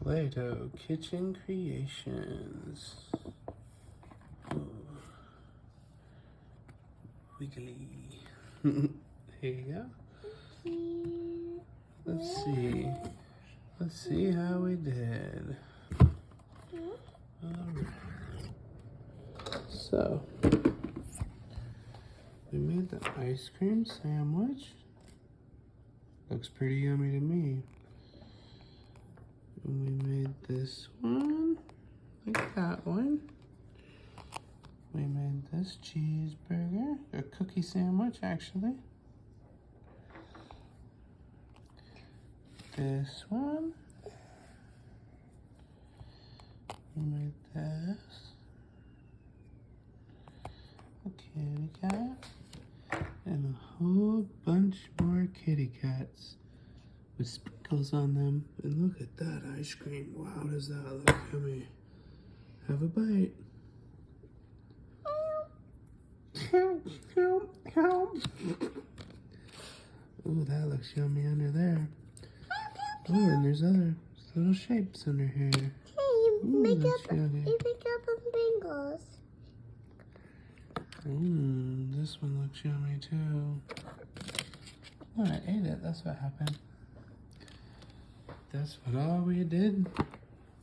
Play-Doh Kitchen Creations. Ooh. Wiggly. Here you go. Let's see. Let's see how we did. Alright. So, we made the ice cream sandwich. Looks pretty yummy to me. And we made this one, like that one. We made this cheeseburger, a cookie sandwich actually. This one. We made this. A kitty cat. And a whole bunch more kitty cats with sprinkles on them. And look at that ice cream. Wow, does that look yummy. Have a bite. Ooh, that looks yummy under there. Oh, and there's other little shapes under here. Hey, you make up bangles. This one looks yummy too. Oh, I ate it. That's what happened. That's what all we did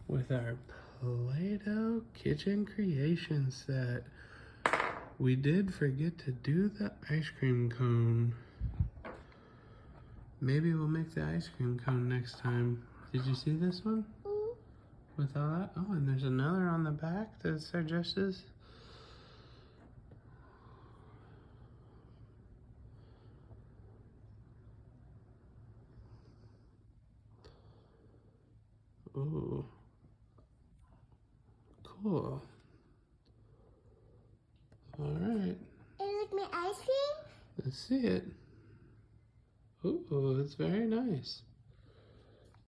with our Play-Doh Kitchen Creation set. We did forget to do the ice cream cone. Maybe we'll make the ice cream cone next time. Did you see this one? With all that? Oh, and there's another on the back that's our justice. Ooh. Cool. All right. You like my ice cream? Let's see it. Ooh, it's very nice.